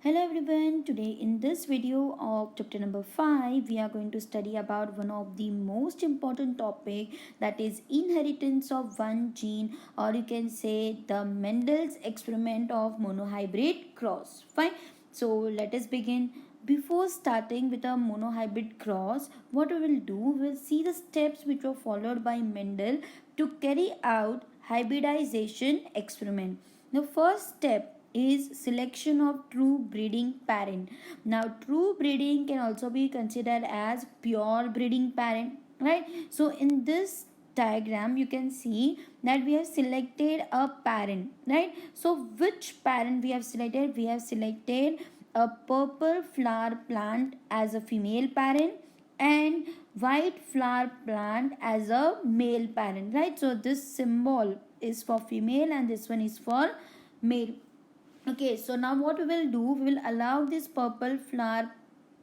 Hello everyone, today in this video of chapter number 5 we are going to study about one of the most important topic, that is inheritance of one gene, or you can say the Mendel's experiment of monohybrid cross. Fine, so let us begin. Before starting with a monohybrid cross, what we will do, we will see the steps which were followed by Mendel to carry out hybridization experiment. The first step is selection of true breeding parent. Now true breeding can also be considered as pure breeding parent, right? So in this diagram you can see that we have selected a parent, right? So which parent we have selected? We have selected a purple flower plant as a female parent and white flower plant as a male parent, right? So this symbol is for female and this one is for male. Okay, so now what we will do, we will allow this purple flower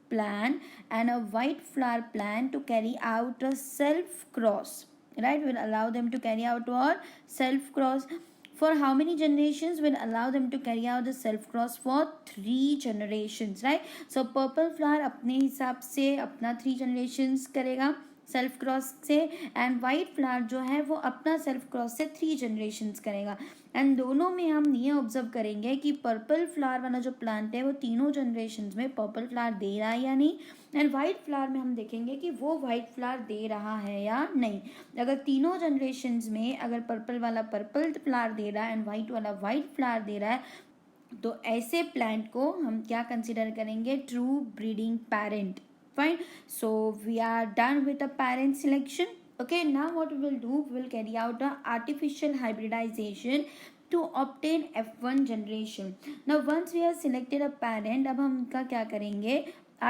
plant and a white flower plant to carry out a self cross, right? We'll allow them to carry out our self cross. For how many generations? We'll allow them to carry out the self cross for 3 generations, right? So purple flower अपने हिसाब से अपना 3 generations करेगा self cross से, and white flower जो है वो अपना सेल्फ क्रॉस से 3 जनरेशन्स करेगा. एंड दोनों में हम ये ऑब्जर्व करेंगे कि पर्पल फ्लावर वाला जो प्लांट है वो तीनों जनरेशन्स में पर्पल फ्लावर दे रहा है या नहीं, एंड वाइट फ्लावर में हम देखेंगे कि वो वाइट फ्लावर दे रहा है या नहीं. अगर तीनों जनरेशन्स में अगर पर्पल वाला पर्पल फ्लावर दे रहा है एंड वाइट वाला वाइट फ्लावर दे रहा है, तो ऐसे प्लांट को हम क्या कंसिडर करेंगे? True breeding parent. Fine, so we are done with the parent selection. Okay, now what we will do, we will carry out the artificial hybridization to obtain F1 generation. Now once we have selected a parent, अब हम उनका क्या करेंगे?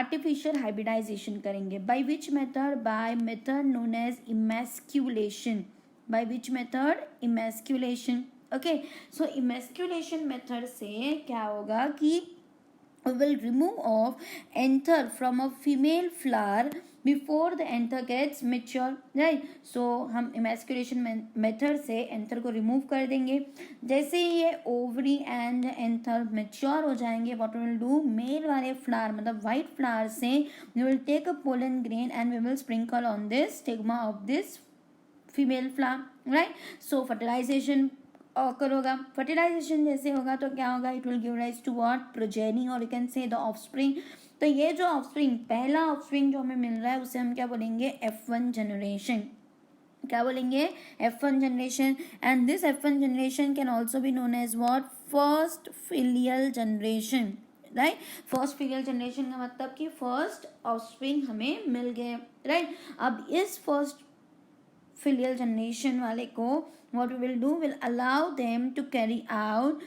Artificial hybridization करेंगे. By which method? By method known as emasculation. By which method? Emasculation. Okay, so emasculation method से क्या होगा कि we will remove off anther from a female flower before the anther gets mature, right? So हम emasculation method से anther को remove कर देंगे. जैसे ही ये ovary and anther mature हो जाएंगे, what we will do, male वाले flower मतलब white flower से we will take a pollen grain and we will sprinkle on this stigma of this female flower, right? So fertilization occur होगा. Fertilization जैसे होगा तो क्या होगा? It will give rise to what? Progeny, और you can say the offspring. तो ये जो ऑफस्प्रिंग, पहला ऑफस्प्रिंग जो हमें मिल रहा है उसे हम क्या बोलेंगे? F1 generation. क्या बोलेंगे? F1 generation. And this F1 generation can also be known as what? First filial generation, right? First filial generation का मतलब कि फर्स्ट ऑफस्प्रिंग हमें मिल गए, राइट? अब इस फर्स्ट filial generation वाले को what we will do, will allow them to carry out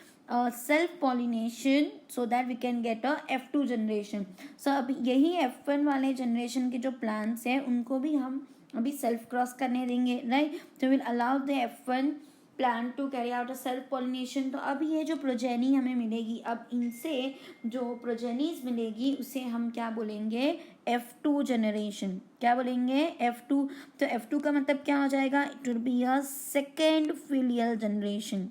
self pollination so that we can get a F2 generation. So अब यही F1 वाले generation के जो plants हैं उनको भी हम अभी self cross करने देंगे, right? So will allow the F1 plant to carry out a self pollination. तो अब ये जो प्रोजेनी हमें मिलेगी, अब इनसे जो प्रोजेनीज मिलेगी उसे हम क्या बोलेंगे? F2 generation. क्या बोलेंगे? F2. तो F2 का मतलब क्या हो जाएगा? It will be a second filial generation.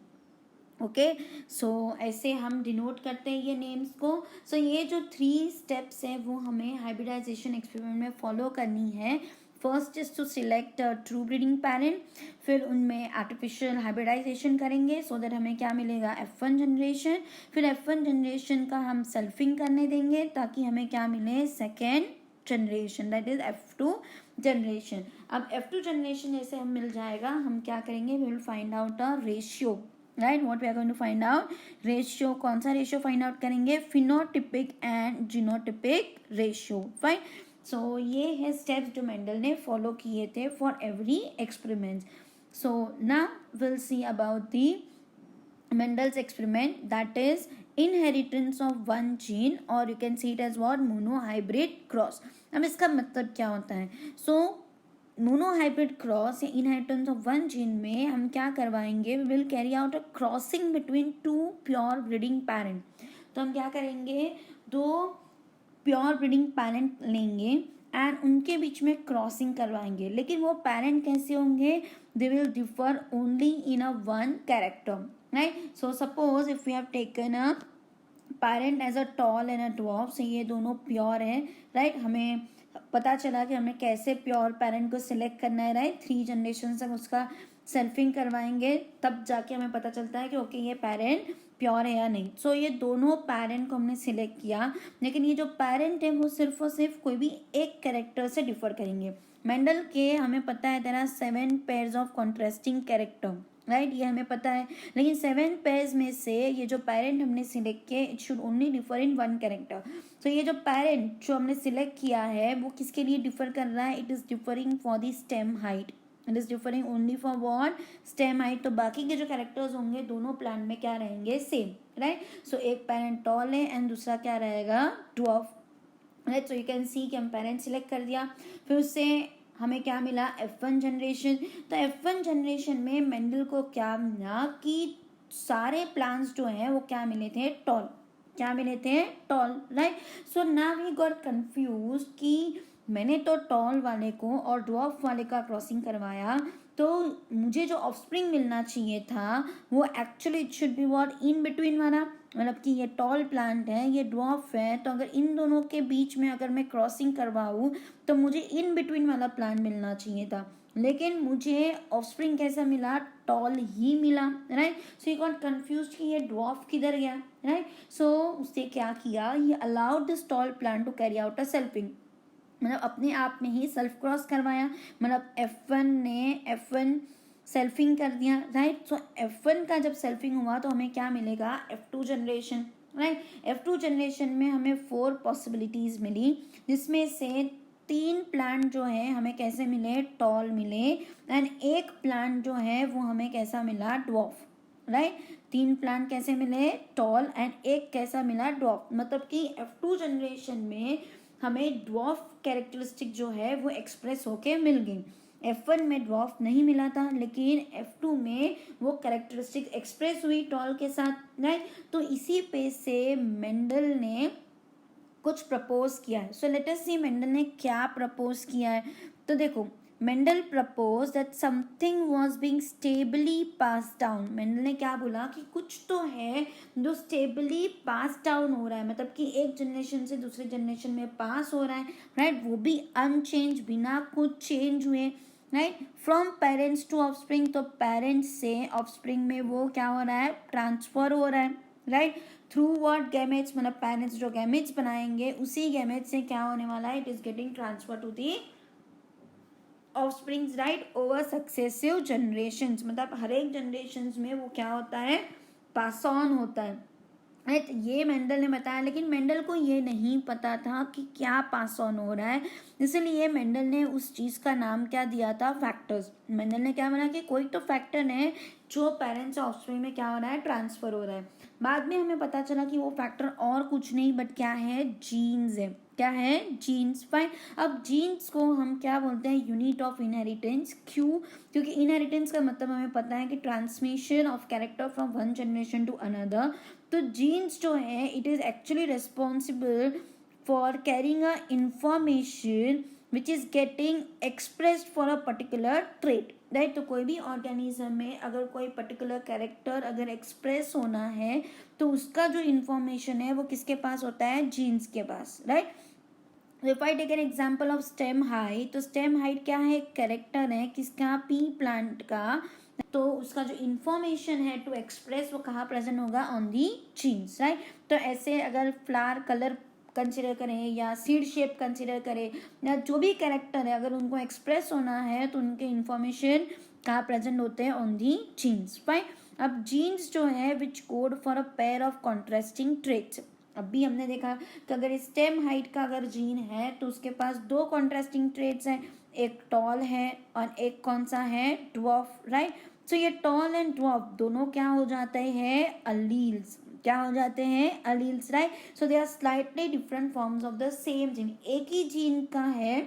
Okay, so ऐसे हम डिनोट करते हैं ये नेम्स को. सो ये जो 3 स्टेप्स है वो हमें हाइब्रिडाइजेशन एक्सपेरिमेंट में फॉलो करनी है. First is to select true breeding parent, फिर उनमें आर्टिफिशियल हाइब्रिडाइजेशन करेंगे सो दैट हमें क्या मिलेगा? F1 generation. फिर F1 जनरेशन का हम सेल्फिंग करने देंगे ताकि हमें क्या मिले? Second generation, that is F2 generation. अब F2 जनरेशन जैसे हम मिल जाएगा, हम क्या करेंगे? We will find out a ratio, right? What we are going to find out? Ratio. कौन सा रेशियो फाइंड आउट करेंगे? Phenotypic and genotypic ratio. Fine. So ये है स्टेप्स जो मेंडल ने फॉलो किए थे for every experiment. So now will see about the Mendel's experiment, that is inheritance of one gene, or you can see it as what? Monohybrid cross. अब इसका मतलब क्या होता है? So मोनोहाइब्रिड क्रॉस या इनहेरिटेंस ऑफ वन जीन में हम क्या करवाएंगे? We will carry out a crossing between 2 pure breeding parent. तो हम क्या करेंगे? 2 प्योर ब्रीडिंग पेरेंट लेंगे एंड उनके बीच में क्रॉसिंग करवाएंगे. लेकिन वो पेरेंट कैसे होंगे? They will differ only in a one character, right? So suppose if we have taken a parent as a tall and a dwarf, से ये दोनों प्योर है, राइट। हमें पता चला कि हमें कैसे प्योर पेरेंट को सिलेक्ट करना है, राइट। 3 जनरेशन तक उसका सेल्फिंग करवाएंगे, तब जाके हमें पता चलता है कि ओके ये पेरेंट प्योर है या नहीं। सो ये दोनों पेरेंट को हमने सिलेक्ट किया, लेकिन ये जो पेरेंट है वो सिर्फ और सिर्फ कोई भी एक कैरेक्टर से डिफर करेंगे। मेंडल के हमें पता है there are 7 pairs of contrasting character, right, ये हमें पता है। लेकिन 7 पेयर्स में से ये जो पेरेंट हमने सिलेक्ट किए, it should only differ in 1 character. तो ये जो पेरेंट जो हमने सिलेक्ट किया है वो किसके लिए डिफर कर रहा है, it is differing for the stem height, it is differing only for what, stem height. तो बाकी के जो कैरेक्टर्स होंगे दोनों प्लांट में क्या रहेंगे, सेम, राइट। सो एक पेरेंट टॉल है एंड दूसरा क्या रहेगा, dwarf, right. So you can सी कि हम पेरेंट सिलेक्ट कर दिया, फिर उससे हमें क्या मिला, F1 जनरेशन। तो F1 जनरेशन में मेंडल को क्या मिला कि सारे प्लांट्स जो हैं वो क्या मिले थे, टॉल, क्या मिले थे, tall, right. So now we got confuse कि मैंने तो टॉल वाले को और ड्वार्फ वाले का क्रॉसिंग करवाया, तो मुझे जो ऑफस्प्रिंग मिलना चाहिए था वो actually it should be what, in between वाला, मतलब कि ये टॉल प्लांट है, ये ड्वार्फ है, तो अगर इन दोनों के बीच में अगर मैं क्रॉसिंग करवाऊँ तो मुझे इन बिटवीन वाला प्लांट मिलना चाहिए था, लेकिन मुझे ऑफस्प्रिंग कैसा मिला, टॉल ही मिला, right. So you got confuse कि ये ड्वार्फ किधर गया, राइट। सो उसने क्या किया, ये allowed this tall plant to carry out a selfing, मतलब अपने आप में ही सेल्फ क्रॉस करवाया, मतलब F1 ने F1 सेल्फिंग कर दिया, राइट। सो F1 का जब सेल्फिंग हुआ तो हमें क्या मिलेगा, F2 generation, right. F2 generation में हमें 4 पॉसिबिलिटीज मिली, जिसमें से 3 प्लांट जो है हमें कैसे मिले, टॉल मिले, एंड एक प्लांट जो है वो हमें कैसा मिला, ड्वार्फ, राइट। 3 प्लांट कैसे मिले, टॉल, एंड एक कैसा मिला, ड्वार्फ। मतलब कि F2 जनरेशन में हमें ड्वार्फ कैरेक्टरिस्टिक जो है वो एक्सप्रेस होके मिल गई। F1 में ड्वार्फ नहीं मिला था, लेकिन F2 में वो कैरेक्टरिस्टिक एक्सप्रेस हुई टॉल के साथ, राइट। तो इसी पे से मेंडल ने कुछ प्रपोज किया है। सो लेट अस सी मेंडल ने क्या प्रपोज किया है। तो देखो, Mendel propose that something was being stably pass down. Mendel ने क्या बोला कि कुछ तो है जो स्टेबली पास डाउन हो रहा है, मतलब कि एक जनरेशन से दूसरे जनरेशन में पास हो रहा है, राइट, वो भी अनचेंज, बिना कुछ चेंज हुए, right. From parents to offspring, तो पेरेंट्स से ऑफस्प्रिंग में वो क्या हो रहा है, ट्रांसफर हो रहा है, राइट। थ्रू व्हाट, गैमेट्स, मतलब पेरेंट्स जो गैमेट्स बनाएंगे उसी गैमेट्स से क्या होने वाला है, it is getting transfer to the offsprings, right, over successive generations, मतलब हर एक जनरेशंस में वो क्या होता है, पास ऑन होता है, राइट। ये मेंडल ने बताया, लेकिन मेंडल को ये नहीं पता था कि क्या पास ऑन हो रहा है, इसलिए मेंडल ने उस चीज़ का नाम क्या दिया था, फैक्टर्स। मेंडल ने क्या बोला कि कोई तो फैक्टर है जो पेरेंट्स और ऑफस्प्रिंग में क्या हो रहा है, ट्रांसफर हो रहा है। बाद में हमें पता चला कि वो फैक्टर और कुछ नहीं बट क्या है, जीन्स है, क्या है, जीन्स, फाइन। अब जीन्स को हम क्या बोलते हैं, यूनिट ऑफ इनहेरिटेंस, क्यों, क्योंकि इनहेरिटेंस का मतलब हमें पता है कि transmission of character from one generation to another. तो जीन्स जो है it is actually responsible for carrying a information which is getting expressed for a particular trait, right. तो कोई भी ऑर्गेनिज्म में अगर कोई पर्टिकुलर कैरेक्टर अगर एक्सप्रेस होना है तो उसका जो इंफॉर्मेशन है वो किसके पास होता है, जीन्स के पास, right. If I take an example of stem height, तो स्टेम हाइट क्या है, एक कैरेक्टर है किसका, पी प्लांट का, तो उसका जो इंफॉर्मेशन है टू एक्सप्रेस वो कहाँ प्रेजेंट होगा, ऑन दी जीन्स, राइट। तो ऐसे अगर फ्लावर कलर कंसिडर करें या सीड शेप कंसिडर करें या जो भी कैरेक्टर है अगर उनको एक्सप्रेस होना है तो उनके इंफॉर्मेशन कहाँ प्रेजेंट होते हैं, ऑन दी जीन्स, फाइन। अब जीन्स जो है विच code for a pair of contrasting traits. अभी हमने देखा कि अगर स्टेम हाइट का अगर जीन है तो उसके पास 2 कॉन्ट्रास्टिंग ट्रेट्स हैं, एक टॉल है और एक कौन सा है, ड्वार्फ, राइट। सो ये टॉल एंड ड्वार्फ दोनों क्या हो जाते हैं, अलील्स, क्या हो जाते हैं, alleles, right. So they are slightly different forms of the same gene, एक ही जीन का है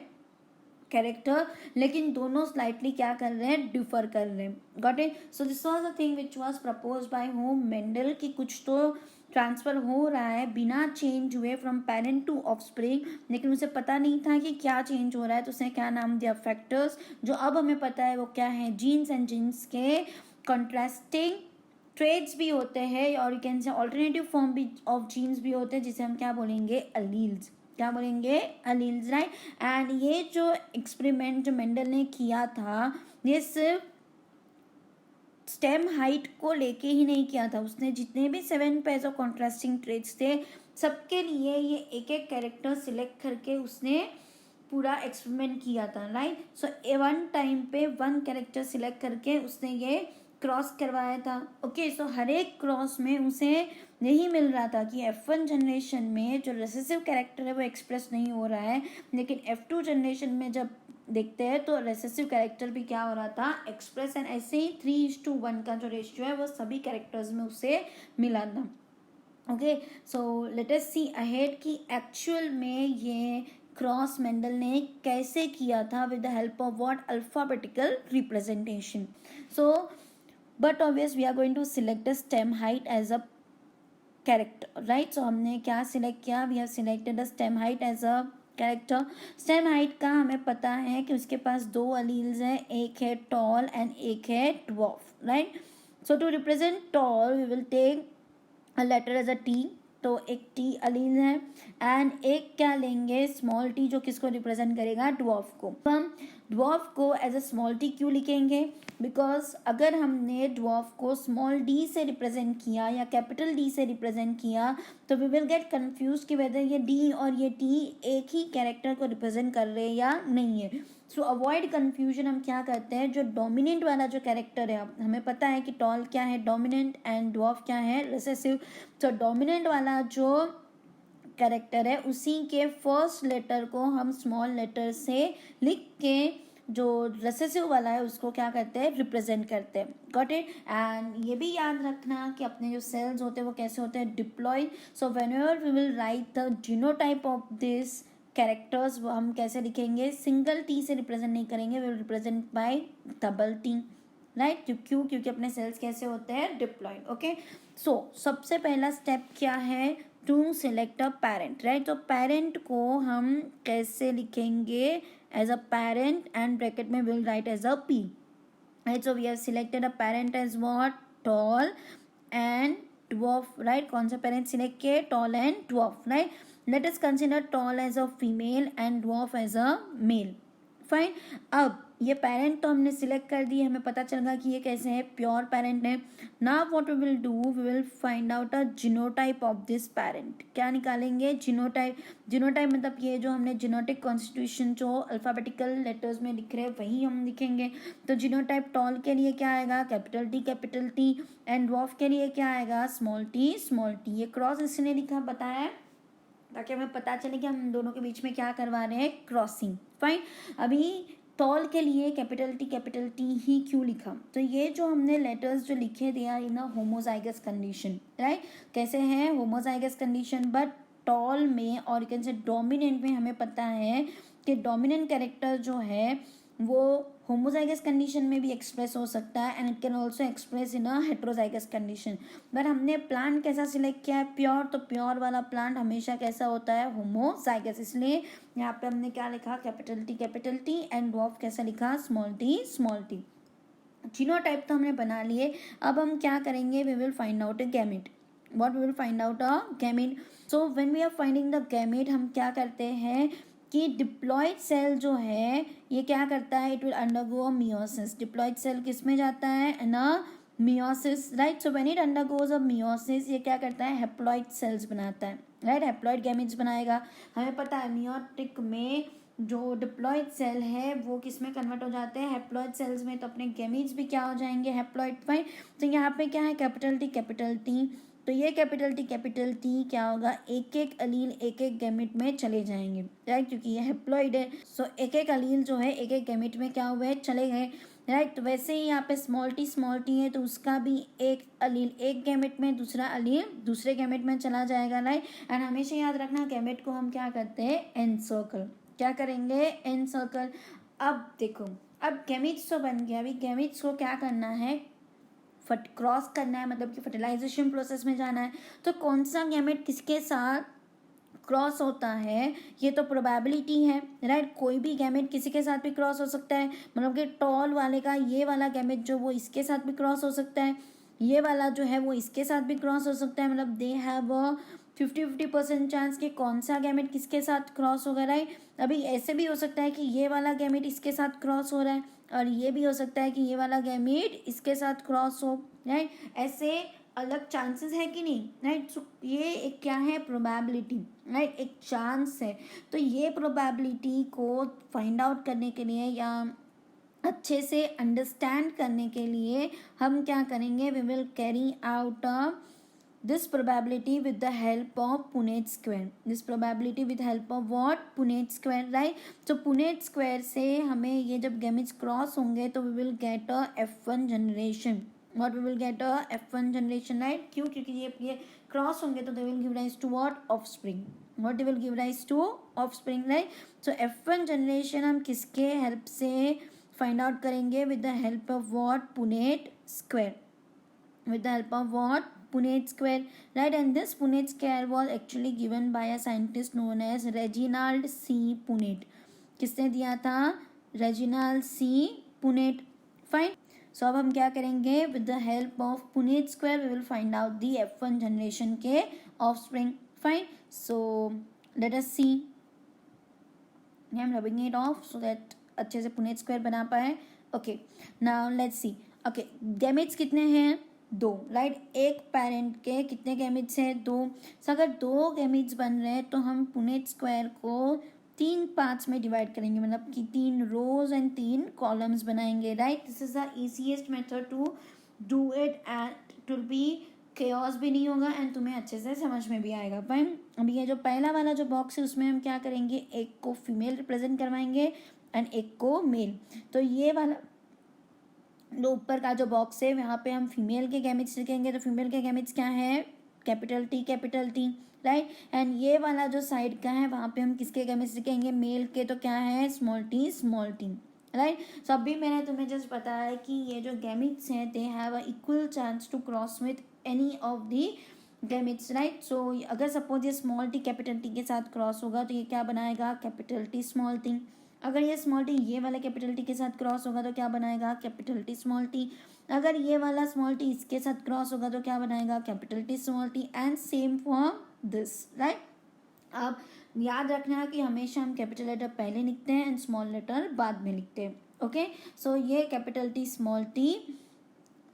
कैरेक्टर लेकिन दोनों स्लाइटली क्या कर रहे हैं, डिफर कर रहे हैं, got it. So this was the thing which was propose by home, Mendel, की कुछ तो ट्रांसफर हो रहा है बिना चेंज हुए फ्रॉम पेरेंट टू ऑफस्प्रिंग, लेकिन उसे पता नहीं था कि क्या चेंज हो रहा है, तो उसने क्या नाम दिया, फैक्टर्स। जो अब हमें पता है वो क्या है, जीन्स, एंड जीन्स के कॉन्ट्रास्टिंग ट्रेड्स भी होते हैं और यू कैन से ऑल्टरनेटिव फॉर्म भी ऑफ जीन्स भी होते हैं, जिसे हम क्या बोलेंगे, अलील्स। क्या बोलेंगे, अलील्स, राइट। एंड ये जो एक्सपेरिमेंट जो मेंडल ने किया था, ये सिर्फ स्टेम हाइट को लेके ही नहीं किया था, उसने जितने भी 7 पेयर्स ऑफ कॉन्ट्रास्टिंग ट्रेड्स थे सबके लिए ये एक एक कैरेक्टर सिलेक्ट करके उसने पूरा एक्सपेरिमेंट किया था, राइट। सो वन टाइम पे 1 कैरेक्टर सिलेक्ट करके उसने ये क्रॉस करवाया था। ओके, सो हर एक क्रॉस में उसे यही मिल रहा था कि F1 जनरेशन में जो रिसेसिव कैरेक्टर है वो एक्सप्रेस नहीं हो रहा है, लेकिन F2 जनरेशन में जब देखते हैं तो रेसेसिव कैरेक्टर भी क्या हो रहा था, एक्सप्रेस। एंड ऐसे ही 3:1 का जो रेशियो है वो सभी कैरेक्टर्स में उसे मिला था। Okay, so let us see ahead कि एक्चुअल में ये क्रॉस मेंडल ने कैसे किया था with the help of what, alphabetical representation. So but obvious we are going to select the stem height as a character, right. So हमने क्या select किया, we have selected the stem height as a character. Stem height का हमें पता है कि उसके पास 2 alleles हैं, एक है टॉल एंड एक है dwarf, right. So to represent tall we will take a letter as a T, तो एक टी अलील है। एंड एक क्या लेंगे, स्मॉल टी, जो किसको रिप्रेजेंट करेगा, ड्वार्फ को। तो हम ड्वार्फ को एज अ स्मॉल टी क्यों लिखेंगे, बिकॉज अगर हमने ड्वार्फ को स्मॉल डी से रिप्रेजेंट किया या कैपिटल डी से रिप्रेजेंट किया तो वी विल गेट कंफ्यूज कि वेदर ये डी और ये टी एक ही कैरेक्टर को रिप्रेजेंट कर रहे हैं या नहीं है। सो अवॉइड कन्फ्यूजन हम क्या करते हैं, जो डोमिनेंट वाला जो कैरेक्टर है, हमें पता है कि टॉल क्या है, डोमिनेंट, एंड ड्वार्फ क्या है, रिसेसिव। तो डोमिनेंट वाला जो कैरेक्टर है उसी के फर्स्ट लेटर को हम स्मॉल लेटर से लिख के जो रिसेसिव वाला है उसको क्या करते हैं, रिप्रेजेंट करते हैं। Got it. एंड ये भी याद रखना कि अपने जो सेल्स होते हैं वो कैसे होते हैं, diploid. So whenever we will write the genotype of this characters, वो हम कैसे लिखेंगे, सिंगल टी से रिप्रेजेंट नहीं करेंगे, we will represent by double T, right. क्यों, क्योंकि अपने सेल्स कैसे होते हैं, डिप्लॉयड। ओके, सो सबसे पहला स्टेप क्या है, to select a parent, right. तो पेरेंट को हम कैसे लिखेंगे, as a parent, and bracket में will write as a P, right. So we have selected a parent as what, tall and dwarf, right। कौन सा पेरेंट सिलेक्ट किए, tall and dwarf, right. Let us consider tall as a female and dwarf as a male, fine. अब ये parent तो हमने select कर दी, हमें पता चल गया कि ये कैसे है, प्योर पेरेंट है। Now what we will do, we will find out a genotype of this parent. क्या निकालेंगे, जीनोटाइप। जीनोटाइप मतलब ये जो हमने जीनोटिक कॉन्स्टिट्यूशन जो अल्फाबेटिकल लेटर्स में लिख रहे हैं वही हम लिखेंगे। तो जीनोटाइप टॉल के लिए क्या आएगा, कैपिटल टी, एंड ड्वार्फ के लिए क्या आएगा, स्मॉल टी। ये क्रॉस इसने लिखा, बताया है, ताकि हमें पता चले कि हम दोनों के बीच में क्या करवा रहे हैं, क्रॉसिंग, फाइन। अभी टॉल के लिए कैपिटल टी ही क्यों लिखा, तो ये जो हमने लेटर्स जो लिखे they are in a homozygous condition, right. कैसे हैं, होमोजाइगस कंडीशन, बट टॉल में और कैन से डोमिनेंट में हमें पता है कि डोमिनेंट कैरेक्टर जो है वो होमोजाइगस कंडीशन में भी एक्सप्रेस हो सकता है, and it can also express in a heterozygous condition. But हमने प्लांट कैसा सिलेक्ट किया है, प्योर, तो प्योर वाला प्लांट हमेशा कैसा होता है, होमोजाइगस। इसलिए यहाँ पे हमने क्या लिखा, कैपिटल टी, एंड ड्वार्फ कैसा लिखा, स्मॉल टी। जीनोटाइप तो हमने बना लिए, अब हम क्या करेंगे, we will find out a gamete. What we will find out a gamete. So when we are finding the gamete, हम क्या करते हैं कि डिप्लॉयड सेल जो है ये क्या करता है, it will undergo a meiosis. Diploid cell किस में जाता है, in a meiosis, right. So when it undergoes a meiosis, ये क्या करता है, हैप्लॉइड सेल्स बनाता है, राइट। हैप्लॉइड गैमेट्स बनाएगा। हमें पता है मियोटिक में जो डिप्लॉयड सेल है वो किस में कन्वर्ट हो जाते हैं, हैप्लॉइड सेल्स में, तो अपने गैमेट्स भी क्या हो जाएंगे, हैप्लॉइड, फाइन। तो यहाँ पे क्या है, कैपिटल टी, तो ये कैपिटल टी क्या होगा, एक एक अलील एक एक गैमेट में चले जाएंगे, राइट, क्योंकि ये हैप्लॉइड है। सो एक एक अलील जो है एक एक गैमेट में क्या हुए, चले गए, राइट। तो वैसे ही यहाँ पे स्मॉल टी है, तो उसका भी एक अलील एक गैमेट में, दूसरा अलील दूसरे गैमेट में चला जाएगा, राइट। एंड हमेशा याद रखना गैमेट को हम क्या करते हैं, एनसर्कल, क्या करेंगे, एनसर्कल। अब देखो, अब गैमेट्स तो बन गया, अभी गैमेट्स को क्या करना है, क्रॉस करना है, मतलब कि फर्टिलाइजेशन प्रोसेस में जाना है। तो कौन सा गैमेट किसके साथ क्रॉस होता है, ये तो प्रोबेबिलिटी है, राइट। कोई भी गैमेट किसी के साथ भी क्रॉस हो सकता है, मतलब कि टॉल वाले का ये वाला गैमेट जो वो इसके साथ भी क्रॉस हो सकता है, ये वाला जो है वो इसके साथ भी क्रॉस हो सकता है, मतलब दे हैव 50-50% चांस कि कौन सा गैमेट किसके साथ क्रॉस होगा, राइट। अभी ऐसे भी हो सकता है कि ये वाला गैमेट इसके साथ क्रॉस हो रहा है, और ये भी हो सकता है कि ये वाला गैमेट इसके साथ क्रॉस हो, राइट। ऐसे अलग चांसेस है कि नहीं, राइट। सो ये एक क्या है, प्रोबेबिलिटी, राइट, एक चांस है। तो ये प्रोबेबिलिटी को फाइंड आउट करने के लिए या अच्छे से अंडरस्टैंड करने के लिए हम क्या करेंगे, we will carry out this probability with the help of Punnett square. This probability with help of what? Punnett square, right? So Punnett square से हमें ये जब gametes cross होंगे तो we will get a F1 generation. What we will get a F1 generation, right? क्यों? क्योंकि ये cross होंगे तो they will give rise to what? Offspring. What they will give rise to? Offspring, right? So F1 generation हम किसके help से find out करेंगे? With the help of what? Punnett square. With the help of what? Punnett square, right? And this Punnett square was actually given by a scientist known as Reginald C. Punnett. किसने दिया था? Reginald C. Punnett. Fine. So अब हम क्या करेंगे, with the help of Punnett square we will find out the F1 generation के offspring. Fine. So let us see. I am rubbing it off so that अच्छे से Punnett square बना पाए. Okay. Now let's see. Okay. Gametes कितने हैं? दो, right. एक parent के कितने गैमेट्स हैं? दो। so, अगर दो गैमेट्स बन रहे हैं तो हम पुनेट स्क्वायर को 3 पार्ट्स में डिवाइड करेंगे, मतलब कि 3 रोज एंड 3 कॉलम्स बनाएंगे, right. This is the easiest method to do it and it will be chaos भी नहीं होगा एंड तुम्हें अच्छे से समझ में भी आएगा। फाइन। अभी ये जो पहला वाला जो बॉक्स है उसमें हम क्या करेंगे, एक को फीमेल रिप्रेजेंट करवाएंगे एंड एक को मेल। तो ये वाला जो ऊपर का जो बॉक्स है वहाँ पे हम फीमेल के गैमेट्स लिखेंगे, तो फीमेल के गैमेट्स क्या है, कैपिटल टी, राइट। एंड ये वाला जो साइड का है वहाँ पे हम किसके गैमेट्स लिखेंगे, मेल के, तो क्या है, स्मॉल टी, राइट। सो अभी मैंने तुम्हें जस्ट बताया कि ये जो गैमेट्स हैं they have a equal chance to cross with any of the gametes, right. So अगर सपोज ये स्मॉल टी कैपिटल टी के साथ क्रॉस होगा तो ये क्या बनाएगा, कैपिटल टी स्मॉल टी। अगर ये स्मॉल टी ये वाला कैपिटल टी के साथ क्रॉस होगा तो क्या बनाएगा, कैपिटल टी स्मॉल टी। अगर ये वाला स्मॉल टी इसके साथ क्रॉस होगा तो क्या बनाएगा, capital T small T, and same for this, right. अब याद रखना कि हमेशा हम कैपिटल लेटर पहले लिखते हैं एंड स्मॉल लेटर बाद में लिखते हैं। ओके। सो ये कैपिटल टी स्मॉल टी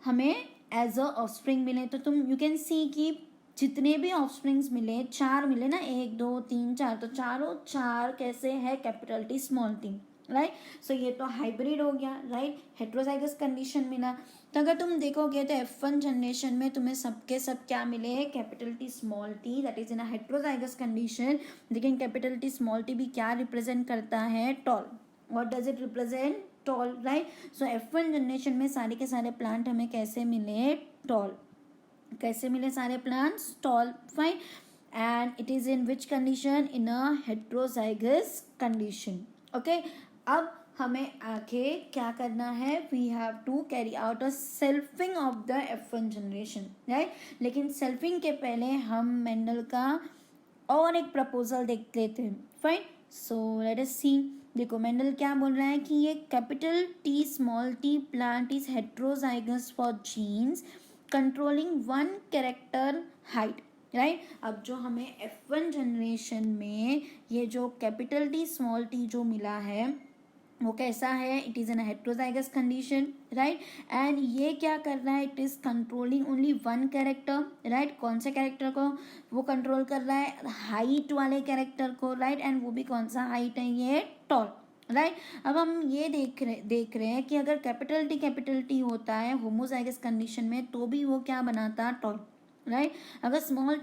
हमें एज अ ऑफस्प्रिंग मिले, तो तुम यू कैन सी कि जितने भी ऑफस्प्रिंग्स मिले, 4 मिले ना, 1 2 3 4, तो चारों 4 कैसे है, capital T small T, right. So ये तो हाइब्रिड हो गया, राइट, हेट्रोजाइगस कंडीशन मिला। तो अगर तुम देखोगे तो F1 जनरेशन में तुम्हें सबके सब क्या मिले, capital T small T, that is in a heterozygous condition. लेकिन कैपिटल टी स्मॉल टी भी क्या रिप्रेजेंट करता है, tall. What does it represent, tall, right. So F1 generation में सारे के सारे प्लांट हमें कैसे मिले, टॉल। कैसे मिले सारे plants, tall, fine. And it is in which condition, in a heterozygous condition. Okay. अब हमें आगे क्या करना है, we have to carry out a selfing of the F1 generation, right. लेकिन सेल्फिंग के पहले हम मेंडल का और एक प्रपोजल देख लेते हैं। Fine. So let us see. देखो मेंडल क्या बोल रहा है कि ये capital T small T plant is heterozygous for genes controlling 1 character height, right. अब जो हमें F1 जनरेशन में ये जो कैपिटल टी स्मॉल टी जो मिला है वो कैसा है, it is an heterozygous condition, right. And ये क्या कर रहा है, it is controlling only 1 character, right. कौन से कैरेक्टर को वो कंट्रोल कर रहा है, हाइट वाले कैरेक्टर को, राइट। एंड वो भी कौन सा हाइट है, ये टॉल, राइट। अब हम ये देख रहे हैं कि अगर कैपिटल टी होता है होमोजाइगस कंडीशन में तो भी वो क्या बनाता, टॉल, राइट। अगर स्मॉल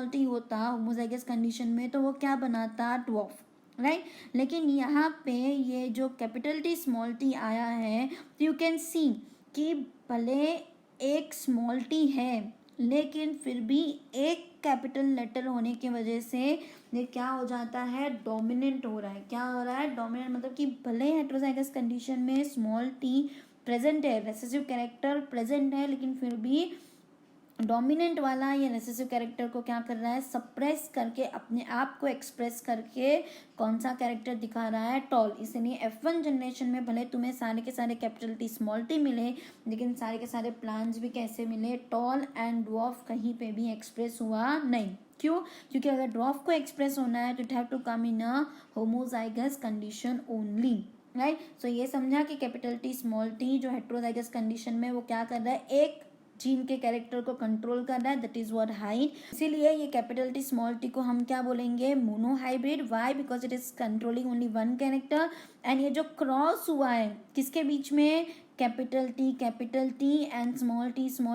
टी होता होमोजाइगस कंडीशन में तो वो क्या बनाता, ड्वार्फ, राइट। लेकिन यहाँ पे ये जो कैपिटल टी स्मॉल टी आया है तो यू कैन सी कि भले एक स्मॉल टी है लेकिन फिर भी एक कैपिटल लेटर होने की वजह से ये क्या हो जाता है, डोमिनेंट हो रहा है। क्या हो रहा है, डोमिनेंट, मतलब कि भले हेट्रोजाइगस कंडीशन में स्मॉल टी प्रेजेंट है, रेसेसिव कैरेक्टर प्रेजेंट है, लेकिन फिर भी डोमिनेंट वाला या रेसेसिव कैरेक्टर को क्या कर रहा है, सप्रेस करके अपने आप को एक्सप्रेस करके कौन सा कैरेक्टर दिखा रहा है, टॉल। इसलिए F1 जनरेशन में भले तुम्हें सारे के सारे कैपिटल टी स्मॉल टी मिले, लेकिन सारे के सारे प्लान्स भी कैसे मिले, टॉल एंड ड्वार्फ कहीं पे भी एक्सप्रेस हुआ नहीं। क्यों? क्योंकि अगर ड्वार्फ को एक्सप्रेस होना है तो it have to come in a homozygous condition only, right. So ये समझा कि कैपिटल टी स्मॉल टी जो हेट्रोजाइगस कंडीशन में वो क्या कर रहा है, एक जीन के कैरेक्टर को कंट्रोल कर रहा है, दैट इज व्हाट हाइड। इसीलिए ये कैपिटल टी स्मॉल टी को हम क्या बोलेंगे, monohybrid. Why? Because it is controlling only one character. And ये जो क्रॉस हुआ है किसके बीच में, capital T and small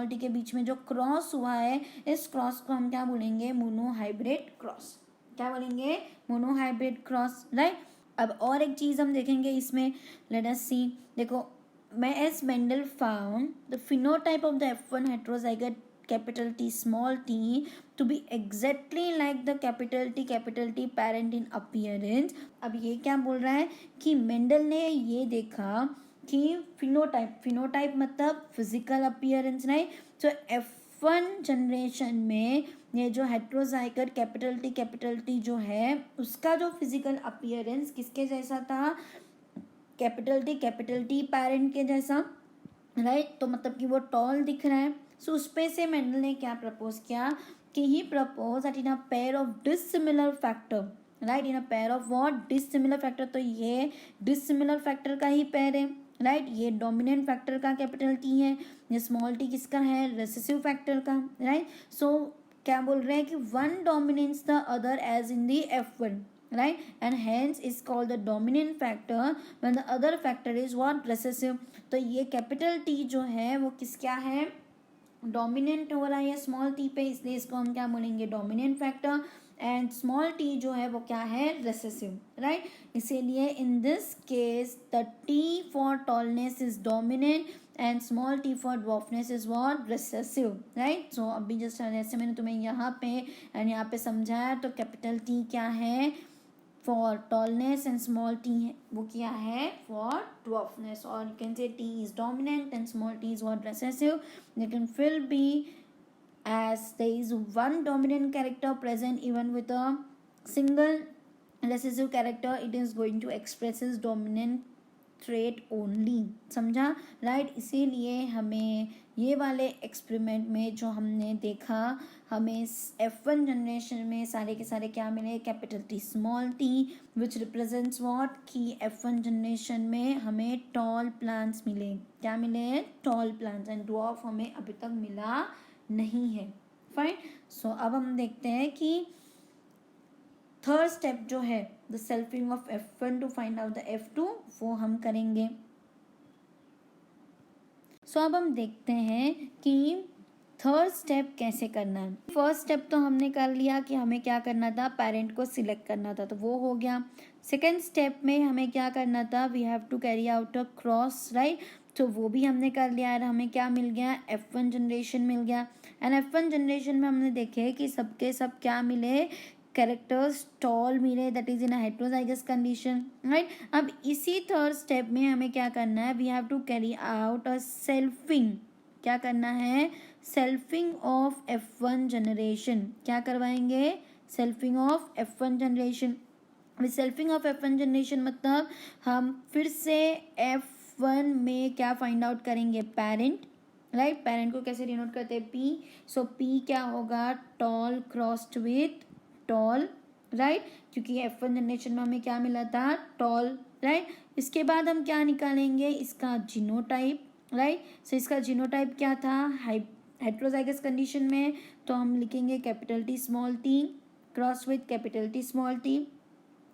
t के बीच में जो क्रॉस हुआ है, इस क्रॉस को हम क्या बोलेंगे, मोनोहाइब्रिड क्रॉस। क्या बोलेंगे, मोनोहाइब्रिड क्रॉस, राइट। अब और एक चीज हम देखेंगे इसमें, लेट अस सी। देखो, as Mendel found the phenotype of the F1 heterozygote capital T small t to be exactly like the capital T parent in appearance। अब ये क्या बोल रहा है कि मेंडल ने ये देखा कि फिनोटाइप मतलब फिजिकल अपीयरेंस, राइट। तो F1 जनरेशन में ये जो हेट्रोजाइगोट कैपिटल टी जो है उसका जो फिजिकल अपीयरेंस किसके जैसा था, कैपिटल टी पेरेंट के जैसा, राइट। तो मतलब कि वो टॉल दिख रहा है। सो उस पे से मेंडल ने क्या प्रपोज किया कि he propose that in a pair of dissimilar factor, right, in a pair of what, dissimilar factor. तो ये डिसिमिलर फैक्टर का ही पेयर है, राइट। ये डोमिनेंट फैक्टर का कैपिटल टी है, ये स्मॉल टी किसका है, रेसेसिव फैक्टर का, राइट। सो क्या बोल रहे हैं कि one dominates the other as in the F1, right, and hence is called the dominant factor when the other factor is what, recessive। तो ये कैपिटल टी जो है वो किस क्या है, डोमिनेंट हो रहा है स्मॉल टी पे, इसलिए इसको हम क्या बोलेंगे, dominant factor. And small T जो है वो क्या है, रेसेसिव, राइट। इसीलिए in this case the T for tallness is dominant and small T for dwarfness is what, recessive, right. So अभी जस्ट जैसे मैंने तुम्हें यहाँ पे एंड यहाँ पे समझाया, तो कैपिटल टी क्या है for tallness and small T वो क्या है फॉर ड्वार्फनेस, और यू कैन से T is dominant and small T is what, recessive. लेकिन फिर भी as there is one dominant character present even with a single recessive character, it is going to express its dominant trait only, समझा, right. इसीलिए हमें ये वाले experiment में जो हमने देखा, हमें F1 जनरेशन में सारे के सारे क्या मिले, capital T small T which represents what, कि F1 जनरेशन में हमें टॉल प्लांट्स मिले, क्या मिले, टॉल प्लांट्स, एंड ड्वार्फ हमें अभी तक मिला नहीं है, फाइन। सो अब हम देखते हैं कि थर्ड स्टेप जो है the selfing of F1 to find out the F2, वो हम करेंगे। सो अब हम देखते हैं कि थर्ड स्टेप कैसे करना है। फर्स्ट स्टेप तो हमने कर लिया कि हमें क्या करना था, पेरेंट को सिलेक्ट करना था, तो वो हो गया। सेकेंड स्टेप में हमें क्या करना था, we have to carry out a cross, right. तो वो भी हमने कर लिया है, हमें क्या मिल गया, F1 जनरेशन मिल गया। एंड F1 जनरेशन में हमने देखे कि सबके सब क्या मिले, कैरेक्टर्स टॉल मिले, that is in a heterozygous condition, right. अब इसी थर्ड स्टेप में हमें क्या करना है, we have to carry out a selfing, क्या करना है, सेल्फिंग ऑफ F1 जनरेशन, क्या करवाएंगे, selfing of F1 generation. Selfing of F1 generation मतलब हम फिर से F1 में क्या फाइंड आउट करेंगे, पेरेंट, राइट। पेरेंट को कैसे डिनोट करते हैं, P। सो P क्या होगा, tall crossed with tall, right, क्योंकि F1 जनरेशन में हमें क्या मिला था, टॉल, राइट। इसके बाद हम क्या निकालेंगे, इसका जीनोटाइप, राइट। सो इसका जीनोटाइप क्या था, हेट्रोजाइगस कंडीशन में, तो हम लिखेंगे capital T small T cross with capital T small T.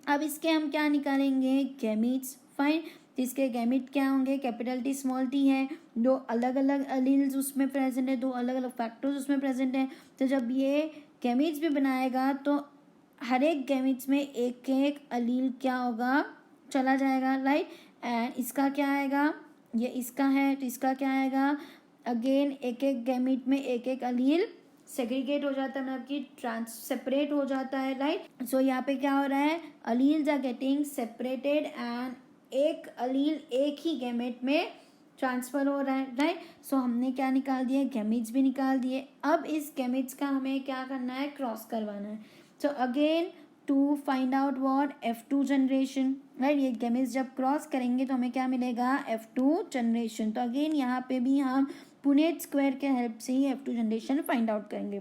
अब इसके हम क्या निकालेंगे, गैमीट्स, फाइन। तो इसके गैमिट क्या होंगे, कैपिटल टी स्मॉल टी है, दो अलग अलग अलील्स उसमें प्रेजेंट है, दो अलग अलग फैक्टर्स उसमें प्रेजेंट है। तो जब ये गैमिट्स भी बनाएगा तो हर एक गैमिट्स में एक एक अलील क्या होगा, चला जाएगा, राइट। एंड इसका क्या आएगा, ये इसका है तो इसका क्या आएगा, अगेन एक एक गैमिट में एक एक अलील सेग्रीगेट हो जाता है, मतलब कि सेपरेट हो जाता है, राइट। सो यहाँ पे क्या हो रहा है, alleles are getting separated and एक अलील एक ही गैमेट में ट्रांसफर हो रहा है, राइट। सो हमने क्या निकाल दिया, गैमेट्स भी निकाल दिए। अब इस गैमेट्स का हमें क्या करना है, क्रॉस करवाना है। So again to find out what, F2 generation, right. ये गैमेट्स जब क्रॉस करेंगे तो हमें क्या मिलेगा, F2 जनरेशन। तो अगेन यहाँ पे भी हम पुनेट स्क्वायर के हेल्प से ही F2 जनरेशन फाइंड आउट करेंगे।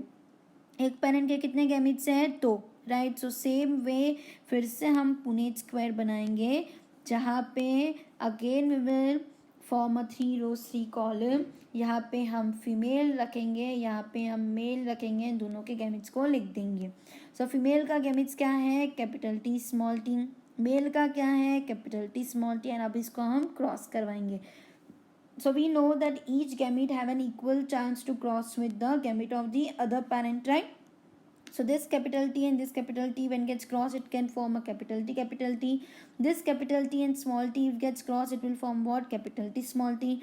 एक पेरेंट के कितने गैमेट्स हैं, तो राइट। सो सेम वे फिर से हम पुनेट स्क्वायर बनाएंगे, जहाँ पे again we will form a 3 rows 3 column. यहाँ पे हम फीमेल रखेंगे, यहाँ पे हम मेल रखेंगे, दोनों के गैमेट्स को लिख देंगे। सो फीमेल का गैमेट्स क्या है, capital T small t, male का क्या है, capital T small t। And अब इसको हम क्रॉस करवाएंगे। So we know that each gamete have an equal chance to cross with the gamete of the other parent, right? So this capital T and this capital T when gets crossed, it can form a capital T, capital T. This capital T and small t if gets crossed, it will form what, capital T small t.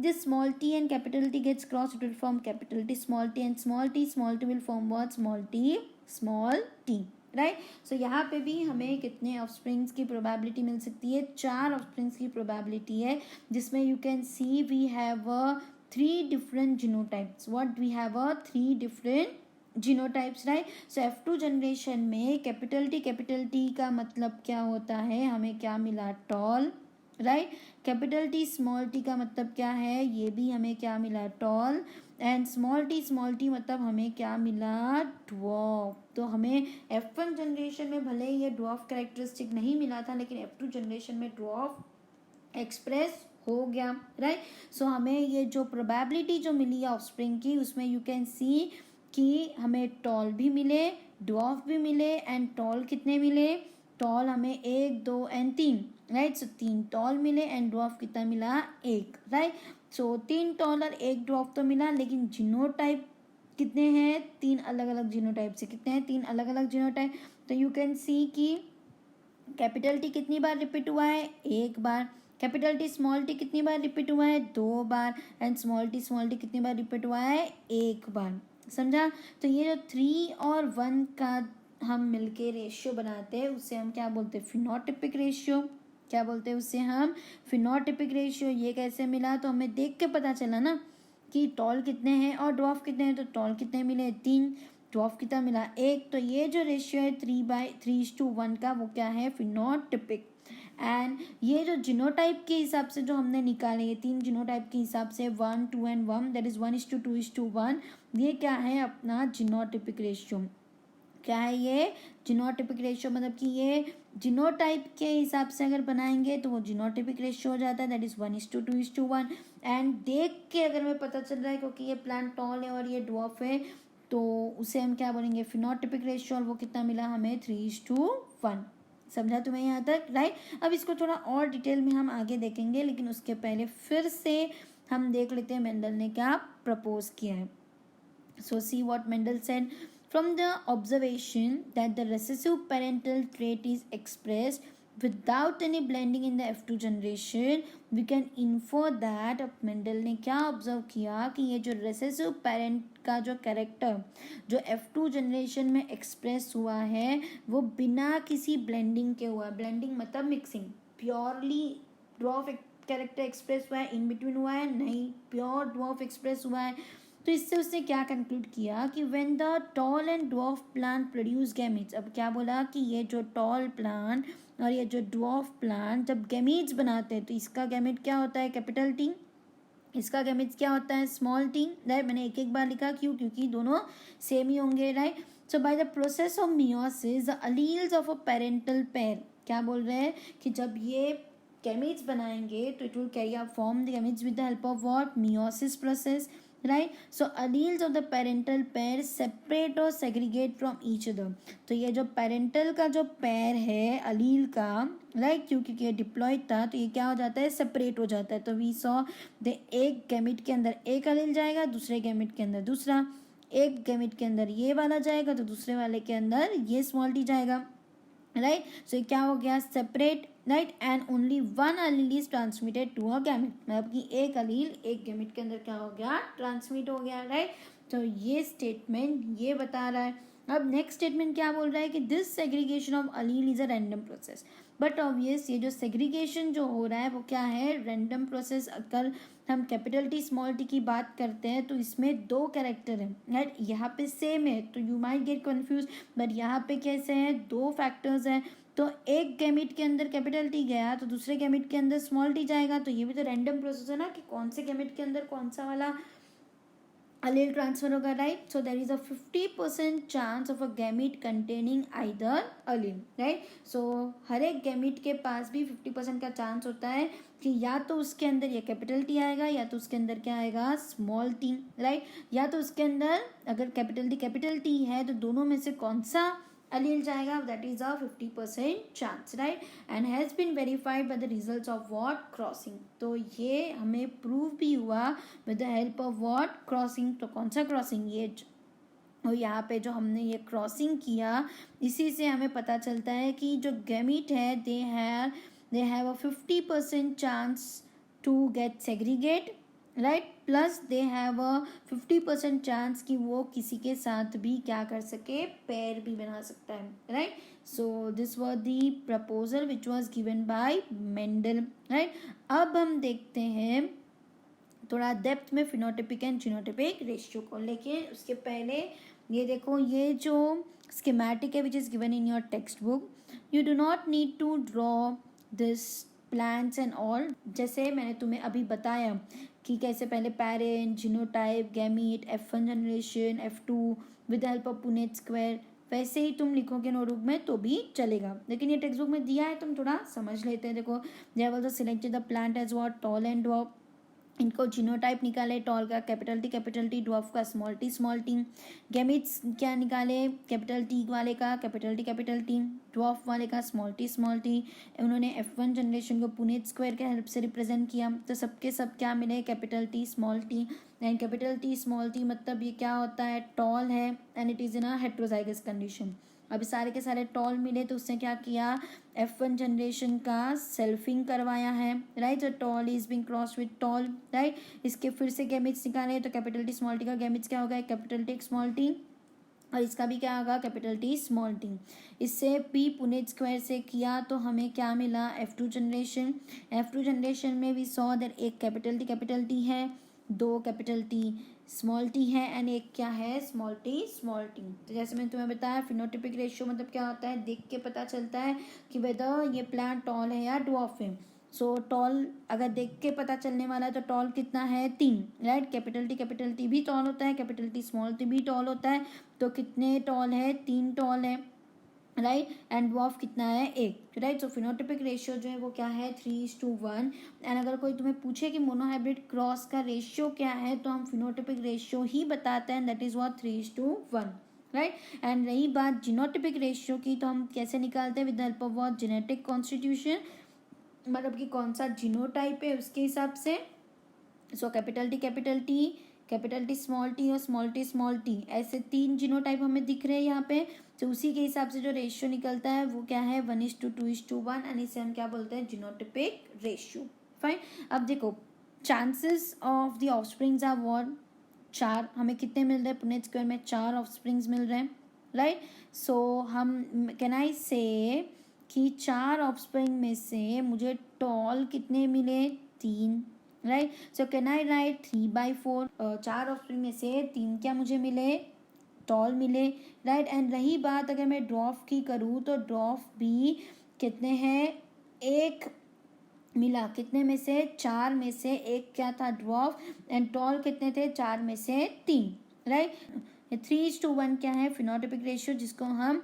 This small t and capital T gets crossed, it will form capital T small t, and small t will form what, small t small t, right. So यहाँ पे भी हमें कितने offsprings की probability मिल सकती है, 4 offsprings की probability है, जिसमें you can see we have 3 different genotypes. What, we have 3 different genotypes, right. So F2 generation में कैपिटल T का मतलब क्या होता है, हमें क्या मिला, tall, right. Capital T small t का मतलब क्या है, ये भी हमें क्या मिला, टॉल। एंड स्मॉल t मतलब हमें क्या मिला, ड्वार्फ। तो हमें F1 जनरेशन में भले ही ये ड्वार्फ कैरेक्टरिस्टिक नहीं मिला था, लेकिन F2 जनरेशन में ड्वार्फ एक्सप्रेस हो गया, राइट। सो हमें ये जो प्रोबेबिलिटी जो मिली है ऑफस्प्रिंग की, उसमें यू कैन सी कि हमें टॉल भी मिले, ड्वार्फ भी मिले, एंड टॉल कितने मिले, टॉल हमें 1 2 एंड 3, राइट। सो 3 टॉल मिले एंड ड्वार्फ कितना मिला, 1, राइट। सो 3 टॉल और 1 ड्वार्फ तो मिला, लेकिन जीनोटाइप कितने हैं, 3 अलग अलग जीनोटाइप से कितने हैं, 3 अलग अलग जीनोटाइप। तो यू कैन सी कि कैपिटल T कितनी बार रिपीट हुआ है, 1 बार। कैपिटल T स्मॉल t कितनी बार रिपीट हुआ है, 2 बार। एंड स्मॉल t कितनी बार रिपीट हुआ है, 1 बार। समझा। तो ये जो 3 और 1 का हम मिलके रेशियो बनाते हैं, उससे हम क्या बोलते हैं, फिनोटिपिक रेशियो। क्या बोलते हैं उससे हम, फिनोटिपिक रेशियो। ये कैसे मिला, तो हमें देख के पता चला ना कि टॉल कितने हैं और ड्वार्फ कितने हैं। तो टॉल कितने मिले, 3, ड्वार्फ कितना मिला, 1। तो ये जो रेशियो है 3:3:1 का, वो क्या है, फिनोटिपिक। एंड ये जो जीनोटाइप के हिसाब से जो हमने निकाले, ये 3 जीनोटाइप के हिसाब से 1 2 एंड 1, दैट इज 1:2:1, ये क्या है, अपना जीनोटिपिक रेशियो। क्या है ये, जीनोटिपिक रेशियो। मतलब कि ये जीनोटाइप के हिसाब से अगर बनाएंगे तो वो जीनोटिपिक रेशियो हो जाता है, दैट इज 1:2:1। एंड देख के अगर हमें पता चल रहा है क्योंकि ये प्लांट टॉल है और ये ड्वार्फ है, तो उसे हम क्या बोलेंगे, फिनोटिपिक रेशियो। और वो कितना मिला हमें, 3:1। समझा तुम्हें यहाँ तक, राइट। अब इसको थोड़ा और डिटेल में हम आगे देखेंगे, लेकिन उसके पहले फिर से हम देख लेते हैं मेंडल ने क्या प्रपोज किया है। So see what Mendel said, from the observation that the recessive parental trait is expressed without any blending in the F2 generation, we can infer that, अब मेंडल ने क्या ऑब्जर्व किया कि ये जो recessive parent का जो कैरेक्टर जो F2 जनरेशन में एक्सप्रेस हुआ है, वो बिना किसी ब्लेंडिंग के हुआ है। ब्लेंडिंग मतलब mixing, purely dwarf character express हुआ है, इन बिटवीन हुआ है नहीं, प्योर ड्वार्फ एक्सप्रेस हुआ है। तो इससे उसने क्या कंक्लूड किया कि when the tall and dwarf plant produce gametes, अब क्या बोला कि ये जो टॉल प्लांट और ये जो ड्वार्फ प्लांट जब गैमीट्स बनाते हैं, तो इसका गैमीट क्या होता है, कैपिटल T, इसका गैमीट्स क्या होता है, स्मॉल t, राइट। मैंने एक एक बार लिखा, क्यों, क्योंकि दोनों सेम ही होंगे, right. So by the process of meiosis the alleles of a parental pair, क्या बोल रहे हैं कि जब ये गैमीट्स बनाएंगे तो it will carry out form the gametes with the help of what, meiosis process, right. So alleles of the parental pair separate और सेग्रीगेट फ्रॉम ईच अदर। तो ये जो पेरेंटल का जो पेयर है अलील का, राइट, क्योंकि ये डिप्लॉयड था, तो ये क्या हो जाता है, सेपरेट हो जाता है। तो वी सॉ द एक गैमिट के अंदर एक अलील जाएगा, दूसरे गैमिट के अंदर दूसरा, एक गैमिट के अंदर ये वाला जाएगा तो दूसरे वाले के अंदर ये स्मॉल t जाएगा, राइट। सो क्या हो गया, separate, right. And only one allele is transmitted to a gamete, मतलब कि एक अलील एक गैमिट के अंदर क्या हो गया, ट्रांसमिट हो गया, राइट। तो ये स्टेटमेंट ये बता रहा है अब नेक्स्ट स्टेटमेंट क्या बोल रहा है कि this segregation of Aleel is a random process, but obvious ये जो सेग्रीगेशन जो हो रहा है वो क्या है, रैंडम प्रोसेस। अगर हम कैपिटल टी स्मॉल टी की बात करते हैं तो इसमें दो कैरेक्टर हैं, राइट, यहाँ पे सेम है तो you might get confuse, but यहाँ पे कैसे हैं, दो फैक्टर्स हैं, तो एक गैमिट के अंदर कैपिटल टी गया तो दूसरे गैमिट के अंदर स्मॉल टी जाएगा, तो ये भी तो रैंडम प्रोसेस है ना कि कौन से गैमिट के अंदर कौन सा वाला allele ट्रांसफर होगा, right. So there is a 50% chance of a gamete containing either allele, right. So हर एक गैमिट के पास भी 50% का चांस होता है कि या तो उसके अंदर ये कैपिटल टी आएगा या तो उसके अंदर क्या आएगा, स्मॉल टी, राइट, या तो उसके अंदर अगर कैपिटल टी है तो दोनों में से कौन सा allele जाएगा, that is a 50% chance, right, and has been verified by the results of what, crossing। तो ये हमें प्रूव भी हुआ with the help of what, crossing। तो कौन सा क्रॉसिंग, ये और यहाँ पे जो हमने ये क्रॉसिंग किया इसी से हमें पता चलता है कि जो गैमीट है they have a 50% chance to get segregate, right, plus they have a 50% chance कि वो किसी के साथ भी क्या कर सके, पेयर भी बना सकता है, right. So this was the proposal which was given by Mendel, right. अब हम देखते हैं थोड़ा डेप्थ में फिनोटिपिक एंड जीनोटिपिक रेशियो को, लेकिन उसके पहले ये देखो, ये जो स्कीमेटिक है which is given in your text book, you do not need to draw this plants and all. जैसे मैंने तुम्हें अभी बताया कि कैसे पहले parent, genotype, gamete, F1 generation, F2 with the help of Punnett square, वैसे ही तुम लिखोगे नोटबुक में तो भी चलेगा, लेकिन ये टेक्स्ट बुक में दिया है, तुम थोड़ा समझ लेते हैं। देखो, they have also selected the plant as what, tall and dwarf. इनको जीनोटाइप निकाले, टॉल का कैपिटल टी, ड्वार्फ का स्मॉल टी। गैमिट्स क्या निकाले, कैपिटल टी वाले का कैपिटल टी, ड्वार्फ वाले का स्मॉल टी। उन्होंने F1 जनरेशन को पुनेट स्क्वायर के हेल्प से रिप्रेजेंट किया, तो सबके सब क्या मिले, capital T small T. And capital T small T मतलब ये क्या होता है, टॉल है and it is in a heterozygous condition. अभी सारे के सारे टॉल मिले तो उसने क्या किया, F1 जनरेशन का सेल्फिंग करवाया है, राइट। तो tall is being cross with tall, right. इसके फिर से गैमिट्स निकाले तो कैपिटल टी स्मॉल टी का गैमिट्स क्या होगा, कैपिटल टी स्मॉल टी, और इसका भी क्या होगा, कैपिटल टी स्मॉल टी। इससे पी पुनेट स्क्वायर से किया तो हमें क्या मिला, F2 जनरेशन में वी सॉ दैट एक कैपिटल टी है, दो कैपिटल टी स्मॉल टी है एंड एक क्या है, स्मॉल टी। तो जैसे मैंने तुम्हें बताया फिनोटिपिक रेशियो मतलब क्या होता है, देख के पता चलता है कि वेदर ये प्लांट टॉल है या ड्वार्फ है। सो टॉल अगर देख के पता चलने वाला है तो टॉल कितना है, 3, राइट। कैपिटल टी भी टॉल होता है, कैपिटल टी स्मॉल टी भी टॉल होता है, तो कितने टॉल है, 3 टॉल है, राइट। एंड ड्वार्फ कितना है, 1, राइट। सो फिनोटिपिक रेशियो जो है वो क्या है, 3:1। एंड अगर कोई तुम्हें पूछे कि मोनोहाइब्रिड क्रॉस का रेशियो क्या है तो हम फिनोटिपिक रेशियो ही बताते हैं, that is what, 3:1, right. And रही बात जीनोटिपिक रेशियो की, तो हम कैसे निकालते हैं, with the help of what, genetic constitution, मतलब कि कौन सा जीनोटाइप है उसके हिसाब से। So capital T small T और स्मॉल टी ऐसे 3 जीनोटाइप हमें दिख रहे हैं यहाँ पे। तो उसी के हिसाब से जो रेशियो निकलता है वो क्या है, 1:2:1, एंड इसे हम क्या बोलते हैं, जीनोटिपिक रेशियो, फाइन। अब देखो, chances of the offsprings are what, 4, हमें कितने मिल रहे हैं, पुनेट स्क्वायर में 4 ऑफस्प्रिंग्स मिल रहे हैं, राइट। सो हम कैन आई से कि 4 ऑफस्प्रिंग में से मुझे टॉल कितने मिले, 3, right. So can I right 3/4, 4 offspring में से 3 क्या मुझे मिले, टॉल मिले, राइट। एंड रही बात अगर मैं ड्वार्फ की करूँ तो ड्वार्फ भी कितने हैं, 1 मिला, कितने में से, 4 में से 1 क्या था, ड्वार्फ। एंड टॉल कितने थे, 4 में से 3, राइट। 3:1 क्या है, फिनोटिपिक रेशियो, जिसको हम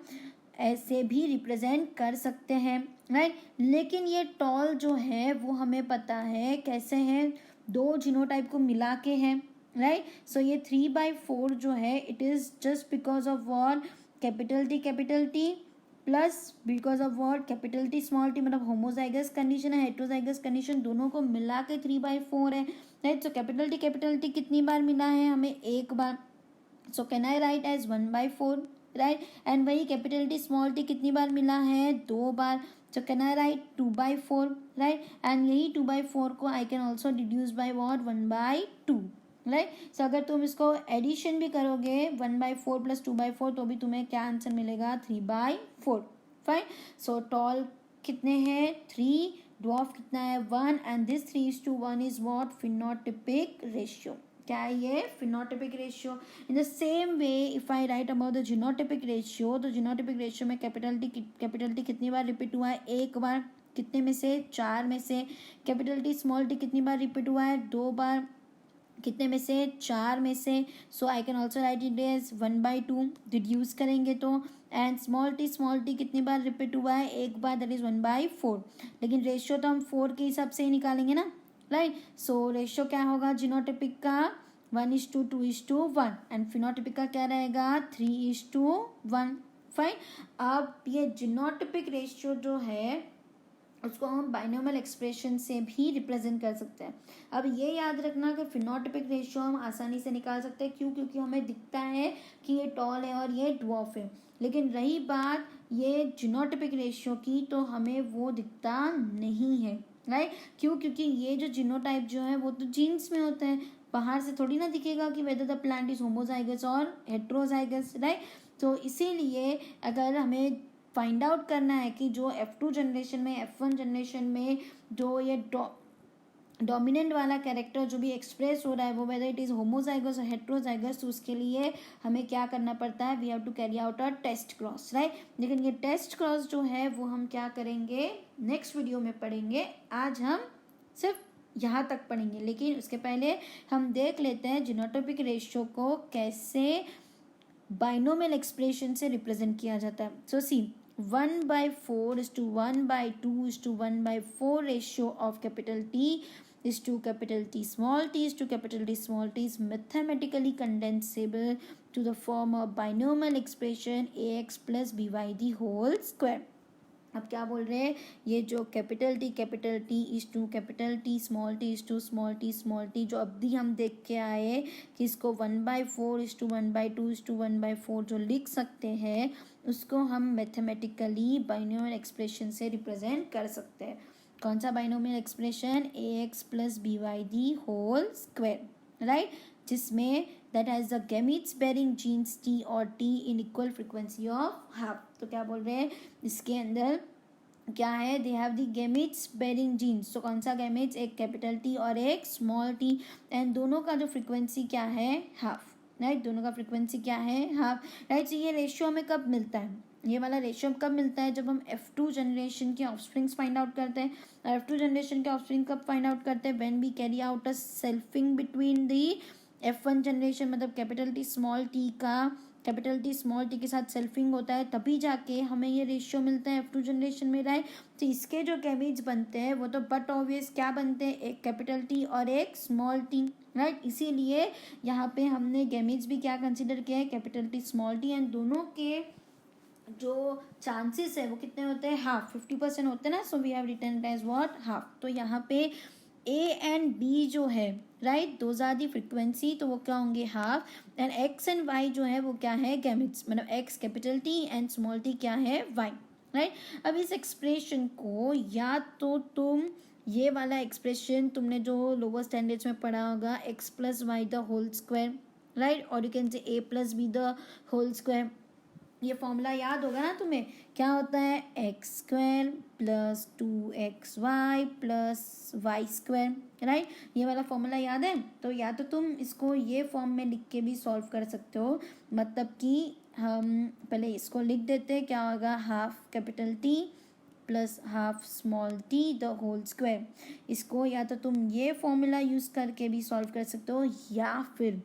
ऐसे भी रिप्रेजेंट कर सकते हैं, राइट। लेकिन ये टॉल जो है वो हमें पता है कैसे है, 2 जीनोटाइप को मिला के हैं, राइट। सो ये 3/4 जो है it is just because of what, capital T plus because of what, capital T small T, मतलब होमोजाइगस कंडीशन है, हेट्रोजाइगस कंडीशन, दोनों को मिला के 3/4 है, राइट। सो कैपिटल टी कितनी बार मिला है हमें, 1 बार। So can I write as 1/4, right. And वही कैपिटल टी स्मॉल टी कितनी बार मिला है, 2 बार। So can I write 2/4, right. And यही 2/4 को I can also deduce by what, 1/2, right. So अगर तुम इसको एडिशन भी करोगे 1/4 प्लस 2/4 तो भी तुम्हें क्या आंसर मिलेगा 3/4। फाइन। सो टॉल कितने हैं 3, ड्वार्फ कितना है 1 and this 3:1 is what phenotypic ratio. क्या है ये phenotypic ratio. In the same way if I right about the genotypic ratio तो जीनोटिपिक रेशियो में कैपिटल टी कितनी बार रिपीट हुआ है एक बार, कितने में से 4 में से। कैपिटल टी स्मॉल टी कितनी बार रिपीट हुआ है 2 बार, कितने में से 4 में से। So I can also write it as 1/2 deduce करेंगे तो। एंड स्मॉल टी कितनी बार रिपीट हुआ है एक बार, दैट इज 1/4। लेकिन रेशियो तो हम 4 के हिसाब से ही निकालेंगे ना, राइट। सो रेशियो क्या होगा जीनोटिपिक का 1:2:1 एंड फिनोटिपिक का क्या रहेगा 3:1। फाइन। अब ये जीनोटिपिक रेशियो जो है उसको हम बाइनोमियल एक्सप्रेशन से भी रिप्रेजेंट कर सकते हैं। अब ये याद रखना कि फिनोटिपिक रेशियो हम आसानी से निकाल सकते हैं, क्यों, क्योंकि हमें दिखता है कि ये टॉल है और ये ड्वार्फ है। लेकिन रही बात ये जीनोटिपिक रेशियो की तो हमें वो दिखता नहीं है, राइट। क्यों, क्योंकि ये जो जीनोटाइप जो है वो तो जीन्स में होता है, बाहर से थोड़ी ना दिखेगा कि whether the plant is homozygous और हेट्रोजाइगस, राइट। तो इसीलिए अगर हमें फाइंड आउट करना है कि जो F2 जनरेशन में F1 जनरेशन में जो ये डोमिनेंट वाला कैरेक्टर जो भी एक्सप्रेस हो रहा है वो वेदर इट इज़ होमोजाइगस और हेट्रोजाइगस, तो उसके लिए हमें क्या करना पड़ता है we have to carry out a test cross, right. लेकिन ये टेस्ट क्रॉस जो है वो हम क्या करेंगे नेक्स्ट वीडियो में पढ़ेंगे। आज हम सिर्फ यहाँ तक पढ़ेंगे, लेकिन उसके पहले हम देख लेते हैं जीनोटिपिक रेशियो को कैसे बाइनोमियल एक्सप्रेशन से रिप्रेजेंट किया जाता है। So C 1/4 is to 1/2 is to 1/4 ratio of capital T is to capital T small t is to capital T small t is mathematically condensable to the form of binomial expression ax plus by the whole square। अब क्या बोल रहे हैं ये जो capital T is to capital T small T जो अभी हम देख के आए कि इसको 1/4 इज टू 1/2 इज टू 1/4 जो लिख सकते हैं उसको हम मैथमेटिकली बाइनोमियल एक्सप्रेशन से रिप्रेजेंट कर सकते हैं। कौन सा binomial expression ax plus by whole square, right, जिसमें that has the gametes bearing genes T और T in equal frequency of half. तो क्या बोल रहे हैं इसके अंदर क्या है they have the gametes bearing genes. तो कौन सा गैमीट्स, एक कैपिटल टी और एक स्मॉल टी, एंड दोनों का जो फ्रिक्वेंसी क्या है हाफ, राइट, दोनों का फ्रिक्वेंसी क्या है हाफ, राइट। तो ये रेशियो हमें कब मिलता है, ये वाला रेशियो कब मिलता है जब हम F2 जनरेशन के ऑफस्प्रिंग्स फाइंड आउट करते हैं। और F2 जनरेशन के ऑफस्प्रिंग कब फाइंड आउट करते हैं when we carry out a selfing between the F1 generation, मतलब कैपिटल टी स्मॉल टी का कैपिटल टी स्मॉल टी के साथ सेल्फिंग होता है, तभी जाके हमें ये रेशियो मिलता है F2 जनरेशन में, राइट। तो इसके जो गैमीट्स बनते हैं वो तो बट ऑब्वियस क्या बनते हैं, एक कैपिटल टी और एक स्मॉल टी, राइट। इसीलिए यहाँ पे हमने गैमीट्स भी क्या कंसिडर किया है capital T small T, and दोनों के जो चांसेस है वो कितने होते हैं हाफ, 50% होते हैं ना। So we have written it as what half. तो यहाँ पे ए एंड बी जो है, right, those are the frequency, तो वो क्या होंगे half. And X and Y जो है वो क्या है गैमिट्स, मतलब X capital T and small t क्या है वाई, राइट। अब इस एक्सप्रेशन को या तो तुम ये वाला एक्सप्रेशन तुमने जो लोअर स्टैंडर्ड्स में पढ़ा होगा X plus Y the whole square, right, और you can say A plus B the whole square. ये फॉर्मूला याद होगा ना तुम्हें, क्या होता है X square plus 2xy plus Y square, right. ये वाला फॉर्मूला याद है। तो या तो तुम इसको ये फॉर्म में लिख के भी सॉल्व कर सकते हो, मतलब कि हम पहले इसको लिख देते हैं, क्या होगा half capital T plus half small t the whole square. इसको या तो तुम ये फॉर्मूला यूज़ करके भी सॉल्व कर सकते हो, या फिर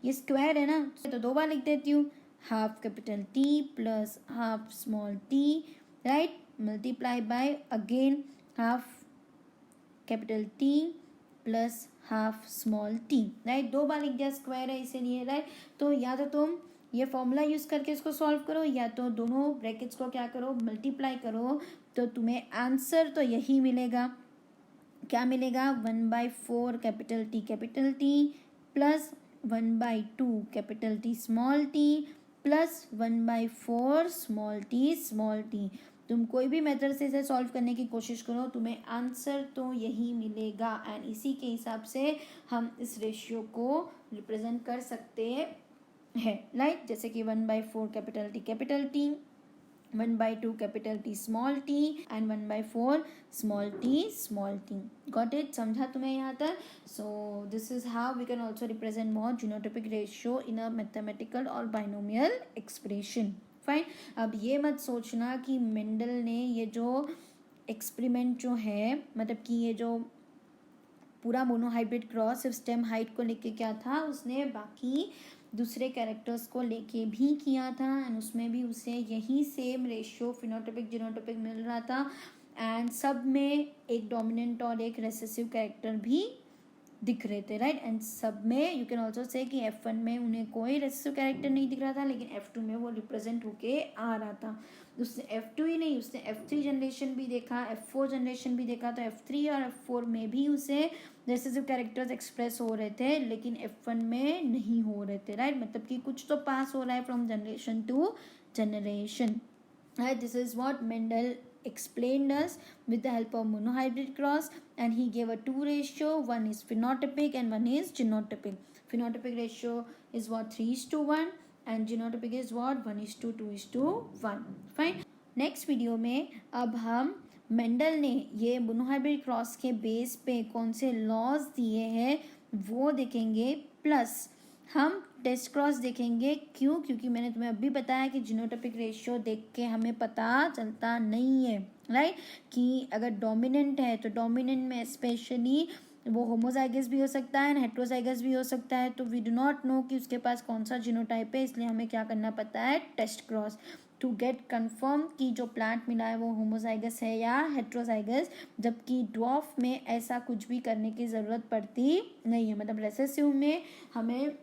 ये स्क्वायर है ना तो 2 बार लिख देती हूँ, half capital T plus half small T, right, multiply by again half capital T plus half small T, right, 2 बार लिख दिया, स्क्वायर है इसीलिए, राइट। तो या तो तुम ये फॉर्मूला यूज़ करके इसको सॉल्व करो, या तो दोनों ब्रैकेट्स को क्या करो मल्टीप्लाई करो, तो तुम्हें आंसर तो यही मिलेगा, क्या मिलेगा 1/4 capital T plus 1/2 capital T small T plus 1/4 small T, तुम कोई भी मेथड से इसे सॉल्व करने की कोशिश करो, तुम्हें आंसर तो यही मिलेगा। एंड इसी के हिसाब से हम इस रेशियो को रिप्रेजेंट कर सकते हैं, राइट। जैसे कि 1/4 capital T, 1/2 capital T small t and 1/4 small t। Got it? समझा तुम्हें यहाँ तक? So this is how we can also represent more genotypic ratio in a mathematical और बाइनोमियल एक्सप्रेशन। फाइन। अब ये मत सोचना कि मेंडल ने ये जो एक्सपेरिमेंट जो है, मतलब कि ये जो पूरा मोनोहाइब्रिड क्रॉस सिर्फ स्टेम हाइट को लेके क्या था, उसने बाकी दूसरे कैरेक्टर्स को लेके भी किया था एंड उसमें भी उसे यही सेम रेशियो फिनोटाइपिक जीनोटाइपिक मिल रहा था। एंड सब में एक डोमिनेंट और एक रेसेसिव कैरेक्टर भी दिख रहे थे, राइट। एंड सब में यू कैन ऑल्सो से कि F1 में उन्हें कोई रेसेसिव कैरेक्टर नहीं दिख रहा था, लेकिन F2 में वो रिप्रेजेंट होके आ रहा था। उसने F2 ही नहीं, उसने F3 जनरेशन भी देखा, F4 जनरेशन भी देखा, तो F3 और F4 में भी उसे रेसेसिव कैरेक्टर्स एक्सप्रेस हो रहे थे, लेकिन F1 में नहीं हो रहे थे, राइट। मतलब कि कुछ तो पास हो रहा है from generation to generation, right? This is what Mendel explained us with the help of monohybrid cross, and he gave a two ratio, one is phenotypic and one is genotypic. Phenotypic ratio is what 3:1 and genotypic is what 1:2:1. Fine. Next video में अब हम Mendel ने ये monohybrid cross के base पे कौन से laws दिए हैं वो देखेंगे, प्लस हम टेस्ट क्रॉस देखेंगे। क्यों? क्योंकि मैंने तुम्हें अभी बताया कि जीनोटाइपिक रेशियो देख के हमें पता चलता नहीं है, राइट, कि अगर डोमिनेंट है तो डोमिनेंट में स्पेशली वो होमोजाइगस भी हो सकता है एंड हेट्रोजाइगस भी हो सकता है, तो वी डू नॉट नो कि उसके पास कौन सा जीनोटाइप है, इसलिए हमें क्या करना पड़ता है, test cross, to get confirm कि जो प्लांट मिला है वो होमोजाइगस है या हेट्रोजाइगस। जबकि ड्वार्फ में ऐसा कुछ भी करने की ज़रूरत पड़ती नहीं है, मतलब रेसेसिव में हमें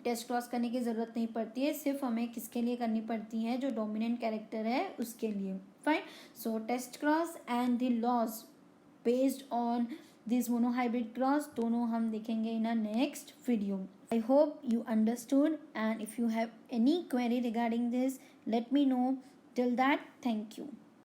टेस्ट क्रॉस करने की ज़रूरत नहीं पड़ती है, सिर्फ हमें किसके लिए करनी पड़ती है, जो डोमिनेंट कैरेक्टर है उसके लिए। Fine. So test cross and the laws based on this monohybrid cross दोनों हम देखेंगे in a next video. I hope you understood, and if you have any query regarding this, let me know. Till that, thank you.